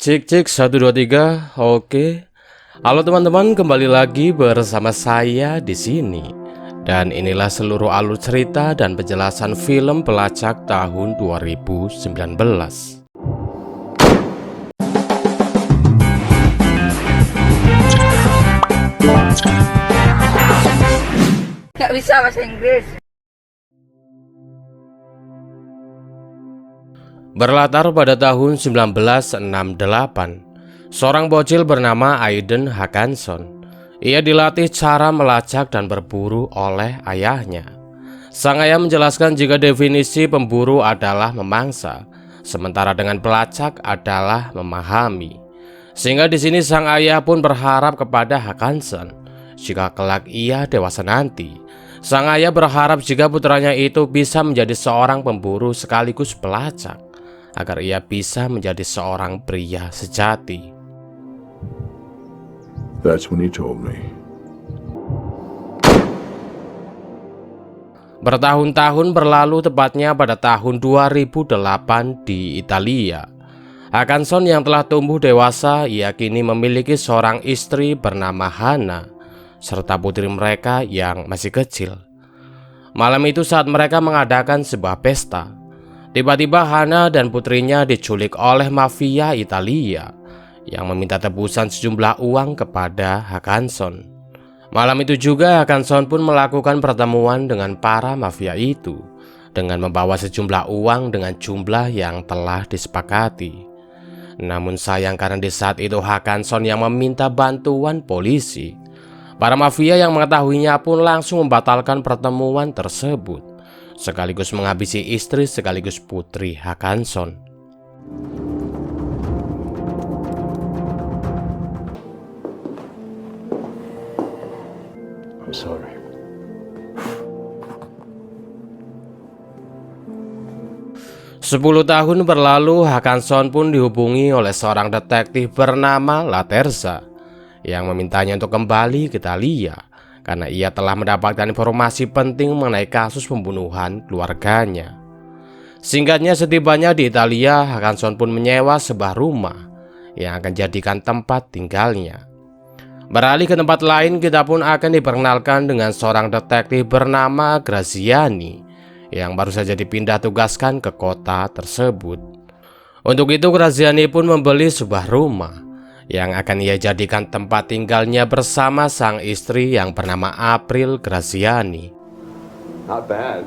Cek cek 1 2 3. Oke. Halo teman-teman, kembali lagi bersama saya di sini. Dan inilah seluruh alur cerita dan penjelasan film Pelacak tahun 2019. Nggak bisa bahasa Inggris. Berlatar pada tahun 1968, seorang bocil bernama Aiden Hakansson. Ia dilatih cara melacak dan berburu oleh ayahnya. Sang ayah menjelaskan jika definisi pemburu adalah memangsa, sementara dengan pelacak adalah memahami. Sehingga di sini sang ayah pun berharap kepada Hakansson jika kelak ia dewasa nanti. Sang ayah berharap jika putranya itu bisa menjadi seorang pemburu sekaligus pelacak, agar ia bisa menjadi seorang pria sejati. That's when he told me. Bertahun-tahun berlalu, tepatnya pada tahun 2008 di Italia. Hakansson yang telah tumbuh dewasa, ia kini memiliki seorang istri bernama Hana, serta putri mereka yang masih kecil. Malam itu saat mereka mengadakan sebuah pesta, tiba-tiba Hana dan putrinya diculik oleh mafia Italia yang meminta tebusan sejumlah uang kepada Hakansson. Malam itu juga Hakansson pun melakukan pertemuan dengan para mafia itu dengan membawa sejumlah uang dengan jumlah yang telah disepakati. Namun sayang karena di saat itu Hakansson yang meminta bantuan polisi. Para mafia yang mengetahuinya pun langsung membatalkan pertemuan tersebut, sekaligus menghabisi istri sekaligus putri Hakansson. I'm sorry. Sepuluh tahun berlalu, Hakansson pun dihubungi oleh seorang detektif bernama Laterza yang memintanya untuk kembali ke Italia karena ia telah mendapatkan informasi penting mengenai kasus pembunuhan keluarganya. Singkatnya, setibanya di Italia, Hakansson pun menyewa sebuah rumah yang akan jadikan tempat tinggalnya. Beralih ke tempat lain, kita pun akan diperkenalkan dengan seorang detektif bernama Graziani yang baru saja dipindah tugaskan ke kota tersebut. Untuk itu Graziani pun membeli sebuah rumah yang akan ia jadikan tempat tinggalnya bersama sang istri yang bernama April Graziani. Not bad.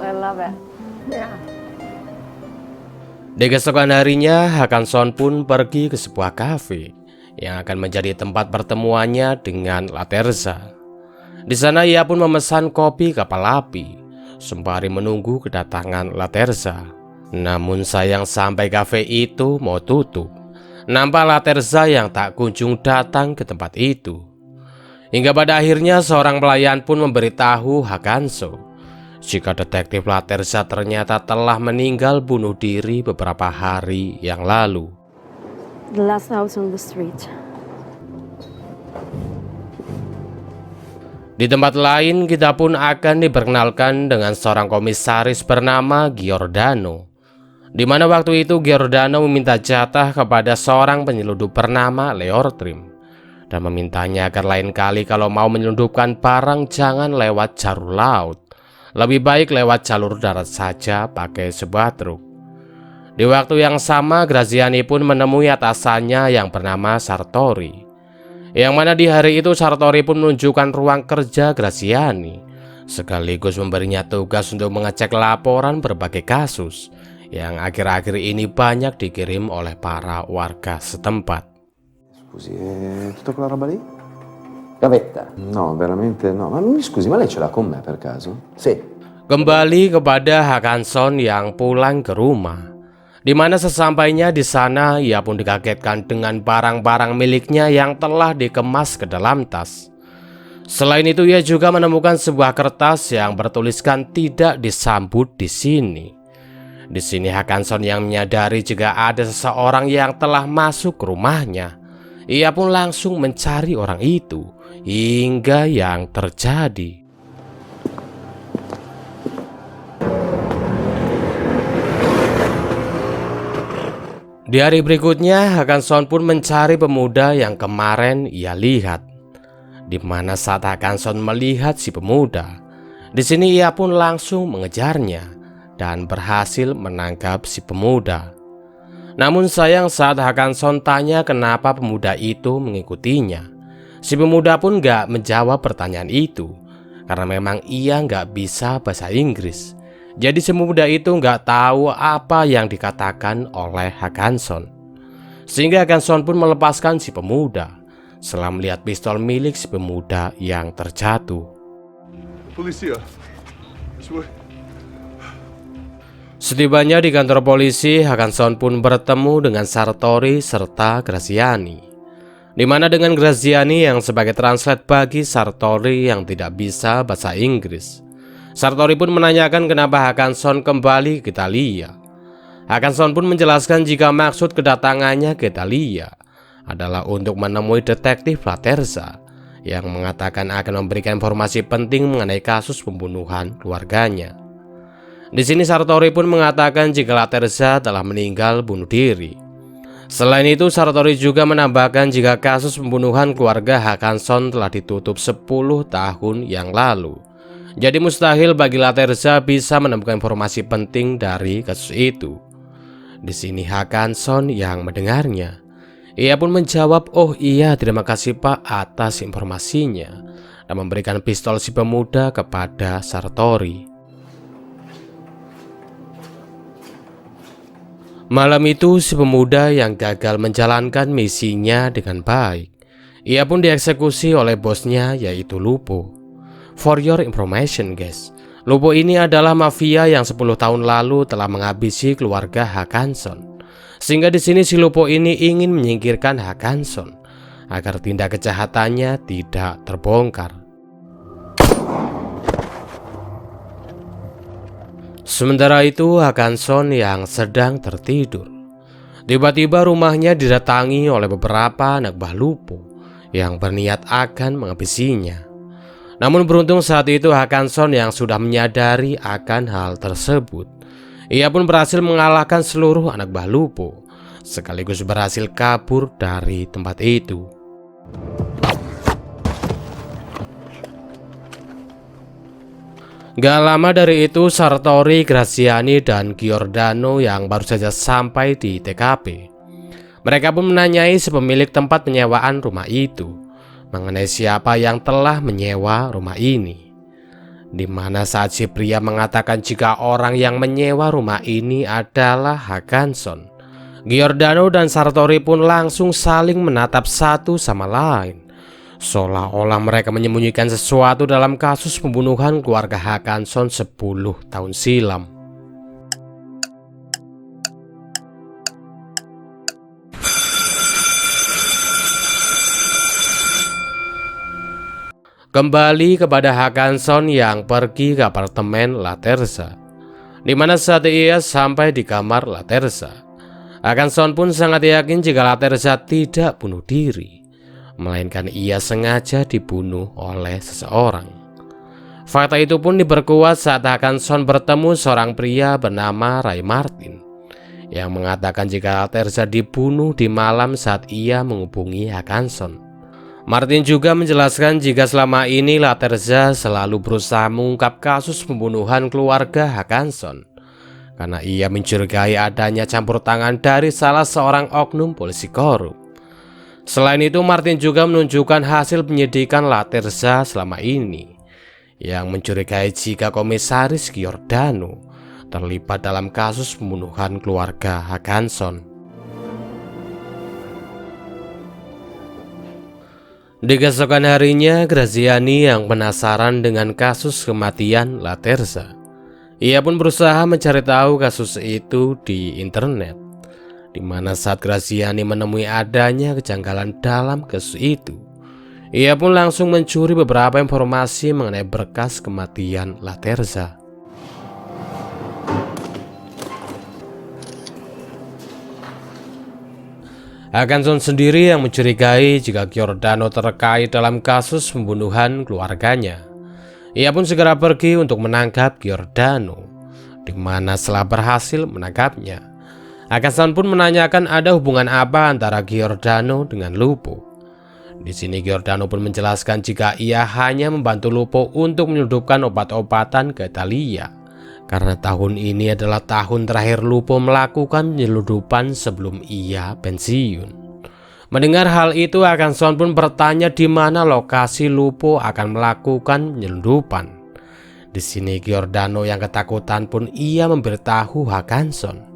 I love it. Yeah. Di keesokan harinya, Hakansson pun pergi ke sebuah kafe yang akan menjadi tempat pertemuannya dengan Laterza. Di sana ia pun memesan kopi kapal api sembari menunggu kedatangan Laterza. Namun sayang sampai kafe itu mau tutup, nampak Laterza yang tak kunjung datang ke tempat itu. Hingga pada akhirnya seorang pelayan pun memberitahu Hakansson jika detektif Laterza ternyata telah meninggal bunuh diri beberapa hari yang lalu. The last house on the street. Di tempat lain, kita pun akan diperkenalkan dengan seorang komisaris bernama Giordano, di mana waktu itu Giordano meminta jatah kepada seorang penyelundup bernama Leortrim dan memintanya agar lain kali kalau mau menyelundupkan barang jangan lewat jalur laut, lebih baik lewat jalur darat saja pakai sebuah truk. Di waktu yang sama, Graziani pun menemui atasannya yang bernama Sartori, yang mana di hari itu Sartori pun menunjukkan ruang kerja Graziani, sekaligus memberinya tugas untuk mengecek laporan berbagai kasus yang akhir-akhir ini banyak dikirim oleh para warga setempat. Scusi, tutta quella roba lì? Gavetta. No, veramente no. Ma mi scusi, ma lei ce l'ha con me per caso? Sì. Kembali kepada Hakansson yang pulang ke rumah, di mana sesampainya di sana ia pun dikagetkan dengan barang-barang miliknya yang telah dikemas ke dalam tas. Selain itu ia juga menemukan sebuah kertas yang bertuliskan tidak disambut di sini. Di sini Hakansson yang menyadari jika ada seseorang yang telah masuk ke rumahnya. Ia pun langsung mencari orang itu hingga yang terjadi. Di hari berikutnya, Hakanson pun mencari pemuda yang kemarin ia lihat. Di mana saat Hakanson melihat si pemuda, di sini ia pun langsung mengejarnya dan berhasil menangkap si pemuda. Namun sayang saat Hakanson tanya kenapa pemuda itu mengikutinya, si pemuda pun gak menjawab pertanyaan itu karena memang ia gak bisa bahasa Inggris. Jadi si pemuda itu gak tahu apa yang dikatakan oleh Hakanson. Sehingga Hakanson pun melepaskan si pemuda setelah melihat pistol milik si pemuda yang terjatuh. Policia. Setibanya di kantor polisi, Hakanson pun bertemu dengan Sartori serta Graziani. Di mana dengan Graziani yang sebagai translate bagi Sartori yang tidak bisa bahasa Inggris. Sartori pun menanyakan kenapa Hakanson kembali ke Italia. Hakanson pun menjelaskan jika maksud kedatangannya ke Italia adalah untuk menemui detektif Laterza yang mengatakan akan memberikan informasi penting mengenai kasus pembunuhan keluarganya. Di sini Sartori pun mengatakan jika Laterza telah meninggal bunuh diri. Selain itu, Sartori juga menambahkan jika kasus pembunuhan keluarga Hakanson telah ditutup 10 tahun yang lalu. Jadi mustahil bagi Laterza bisa menemukan informasi penting dari kasus itu. Di sini Hakanson yang mendengarnya. Ia pun menjawab, "Oh iya, terima kasih Pak atas informasinya," dan memberikan pistol si pemuda kepada Sartori. Malam itu si pemuda yang gagal menjalankan misinya dengan baik, ia pun dieksekusi oleh bosnya yaitu Lupo. For your information guys, Lupo ini adalah mafia yang 10 tahun lalu telah menghabisi keluarga Hakanson. Sehingga di sini si Lupo ini ingin menyingkirkan Hakanson agar tindak kejahatannya tidak terbongkar. Sementara itu Hakanson yang sedang tertidur, tiba-tiba rumahnya didatangi oleh beberapa anak buah Lupo yang berniat akan menghabisinya. Namun beruntung saat itu Hakanson yang sudah menyadari akan hal tersebut. Ia pun berhasil mengalahkan seluruh anak buah Lupo, sekaligus berhasil kabur dari tempat itu. Gak lama dari itu Sartori, Graziani, dan Giordano yang baru saja sampai di TKP. Mereka pun menanyai si pemilik tempat penyewaan rumah itu mengenai siapa yang telah menyewa rumah ini. Di mana saat si pria mengatakan jika orang yang menyewa rumah ini adalah Hakanson, Giordano dan Sartori pun langsung saling menatap satu sama lain, seolah-olah mereka menyembunyikan sesuatu dalam kasus pembunuhan keluarga Hakanson 10 tahun silam. Kembali kepada Hakanson yang pergi ke apartemen Laterza, di mana saat ia sampai di kamar Laterza, Hakanson pun sangat yakin jika Laterza tidak bunuh diri, melainkan ia sengaja dibunuh oleh seseorang. Fakta itu pun diperkuat saat Hakanson bertemu seorang pria bernama Ray Martin yang mengatakan jika Laterza dibunuh di malam saat ia menghubungi Hakanson. Martin juga menjelaskan jika selama ini Laterza selalu berusaha mengungkap kasus pembunuhan keluarga Hakanson karena ia mencurigai adanya campur tangan dari salah seorang oknum polisi korup. Selain itu, Martin juga menunjukkan hasil penyidikan Laterza selama ini yang mencurigai jika komisaris Giordano terlibat dalam kasus pembunuhan keluarga Hakanson. Di keesokan harinya, Graziani yang penasaran dengan kasus kematian Laterza, ia pun berusaha mencari tahu kasus itu di internet. Di mana saat Graziani menemui adanya kejanggalan dalam kasus itu, ia pun langsung mencuri beberapa informasi mengenai berkas kematian Laterza. Hakanson sendiri yang mencurigai jika Giordano terkait dalam kasus pembunuhan keluarganya. Ia pun segera pergi untuk menangkap Giordano, di mana setelah berhasil menangkapnya, Hakanson pun menanyakan ada hubungan apa antara Giordano dengan Lupo. Di sini Giordano pun menjelaskan jika ia hanya membantu Lupo untuk menyelundupkan obat-obatan ke Italia, karena tahun ini adalah tahun terakhir Lupo melakukan penyelundupan sebelum ia pensiun. Mendengar hal itu, Hakanson pun bertanya di mana lokasi Lupo akan melakukan penyelundupan. Di sini Giordano yang ketakutan pun ia memberitahu Hakanson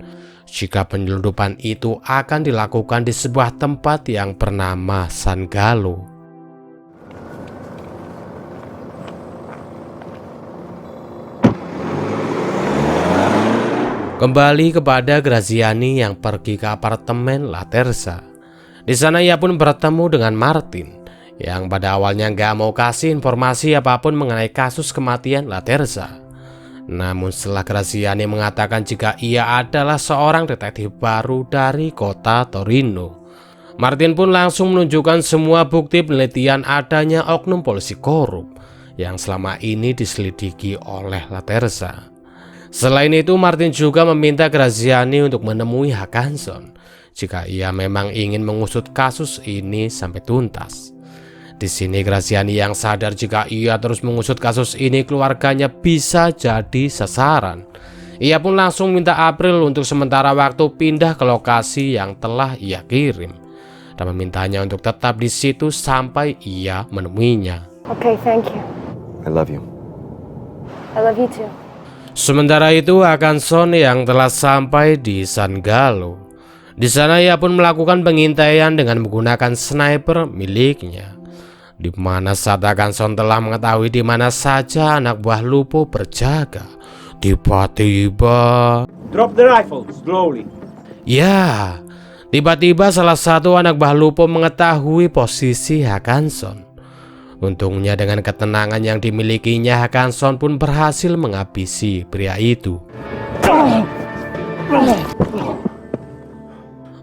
jika penyelundupan itu akan dilakukan di sebuah tempat yang bernama San Gallo. Kembali kepada Graziani yang pergi ke apartemen La Terza. Di sana ia pun bertemu dengan Martin yang pada awalnya gak mau kasih informasi apapun mengenai kasus kematian La Terza. Namun setelah Graziani mengatakan jika ia adalah seorang detektif baru dari kota Torino, Martin pun langsung menunjukkan semua bukti penelitian adanya oknum polisi korup yang selama ini diselidiki oleh La Terza. Selain itu, Martin juga meminta Graziani untuk menemui Hakanson jika ia memang ingin mengusut kasus ini sampai tuntas. Di sini Graziani yang sadar jika ia terus mengusut kasus ini keluarganya bisa jadi sasaran. Ia pun langsung minta April untuk sementara waktu pindah ke lokasi yang telah ia kirim dan memintanya untuk tetap di situ sampai ia menemuinya. Okay, thank you. I love you. I love you too. Sementara itu, Hakanson yang telah sampai di San Gallo. Di sana ia pun melakukan pengintaian dengan menggunakan sniper miliknya. Di mana saat Hakanson telah mengetahui di mana saja anak buah Lupo berjaga, tiba-tiba Drop the rifle slowly. ya, tiba-tiba salah satu anak buah Lupo mengetahui posisi Hakanson. Untungnya dengan ketenangan yang dimilikinya, Hakanson pun berhasil menghabisi pria itu.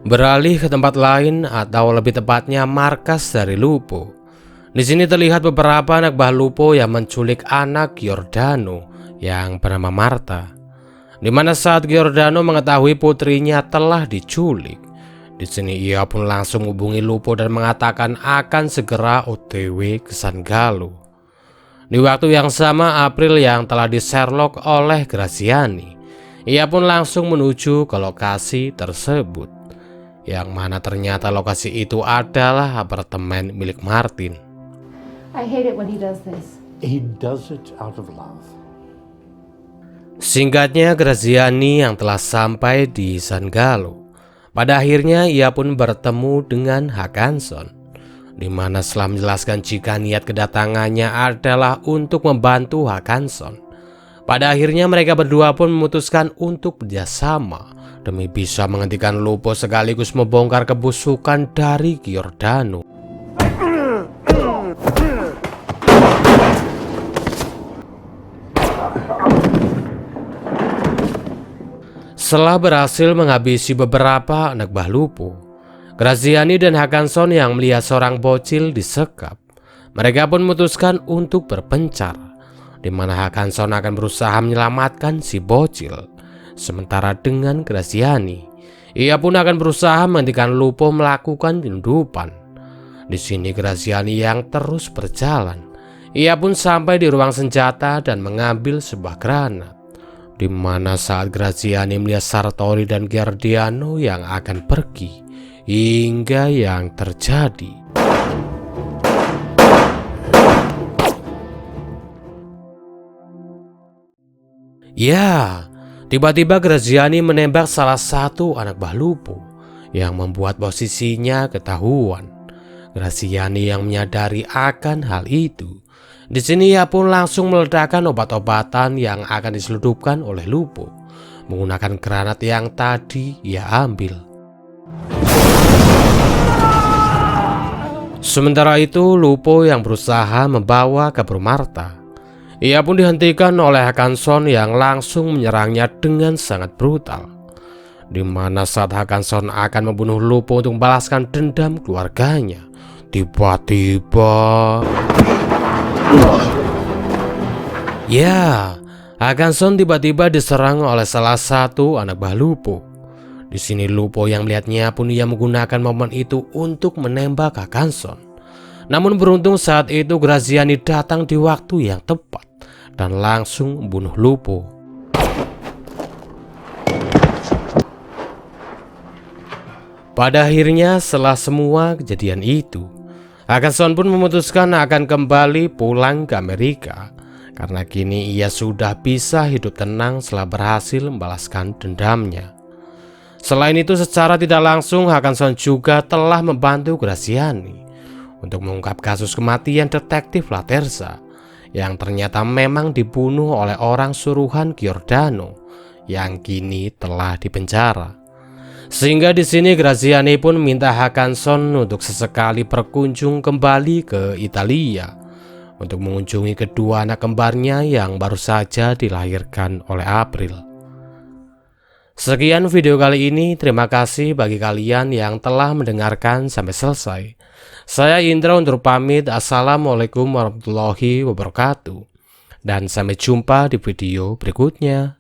Beralih ke tempat lain, atau lebih tepatnya markas dari Lupo. Di sini terlihat beberapa anak buah Lupo yang menculik anak Giordano yang bernama Marta. Di mana saat Giordano mengetahui putrinya telah diculik, di sini ia pun langsung menghubungi Lupo dan mengatakan akan segera OTW ke San Gallo. Di waktu yang sama, April yang telah di-Sherlock oleh Graziani, ia pun langsung menuju ke lokasi tersebut, yang mana ternyata lokasi itu adalah apartemen milik Martin. I hate it when he does this. He does it out of love. Singkatnya, Graziani yang telah sampai di San Gallo, pada akhirnya ia pun bertemu dengan Hakanson, di mana setelah menjelaskan jika niat kedatangannya adalah untuk membantu Hakanson, pada akhirnya mereka berdua pun memutuskan untuk bekerjasama demi bisa menghentikan Lupo sekaligus membongkar kebusukan dari Giordano. Setelah berhasil menghabisi beberapa anak buah Lupo, Graziani dan Hakanson yang melihat seorang bocil disekap, mereka pun memutuskan untuk berpencar, di mana Hakanson akan berusaha menyelamatkan si bocil. Sementara dengan Graziani, ia pun akan berusaha menghentikan Lupo melakukan penyelundupan. Di sini Graziani yang terus berjalan, ia pun sampai di ruang senjata dan mengambil sebuah granat. Di mana saat Graziani melihat Sartori dan Giordano yang akan pergi, hingga yang terjadi. Ya, tiba-tiba Graziani menembak salah satu anak buah Lupo yang membuat posisinya ketahuan. Graziani yang menyadari akan hal itu, di sini ia pun langsung meledakkan obat-obatan yang akan diselundupkan oleh Lupo menggunakan granat yang tadi ia ambil. Sementara itu, Lupo yang berusaha membawa kabur Marta, ia pun dihentikan oleh Hakanson yang langsung menyerangnya dengan sangat brutal. Di mana saat Hakanson akan membunuh Lupo untuk membalaskan dendam keluarganya, tiba-tiba ya, Hakanson tiba-tiba diserang oleh salah satu anak buah Lupo. Di sini Lupo yang melihatnya pun ia menggunakan momen itu untuk menembak Hakanson. Namun beruntung saat itu Graziani datang di waktu yang tepat dan langsung membunuh Lupo. Pada akhirnya setelah semua kejadian itu, Hakanson pun memutuskan akan kembali pulang ke Amerika karena kini ia sudah bisa hidup tenang setelah berhasil membalaskan dendamnya. Selain itu secara tidak langsung Hakanson juga telah membantu Graziani untuk mengungkap kasus kematian detektif Laterza yang ternyata memang dibunuh oleh orang suruhan Giordano yang kini telah dipenjara. Sehingga di sini Graziani pun minta Hakanson untuk sesekali berkunjung kembali ke Italia untuk mengunjungi kedua anak kembarnya yang baru saja dilahirkan oleh April. Sekian video kali ini, terima kasih bagi kalian yang telah mendengarkan sampai selesai. Saya Indra undur pamit, assalamualaikum warahmatullahi wabarakatuh, dan sampai jumpa di video berikutnya.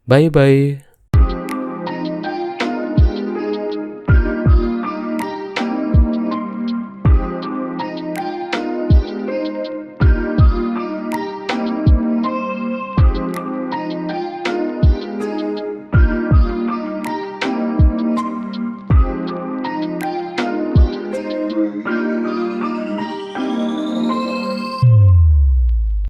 Bye bye.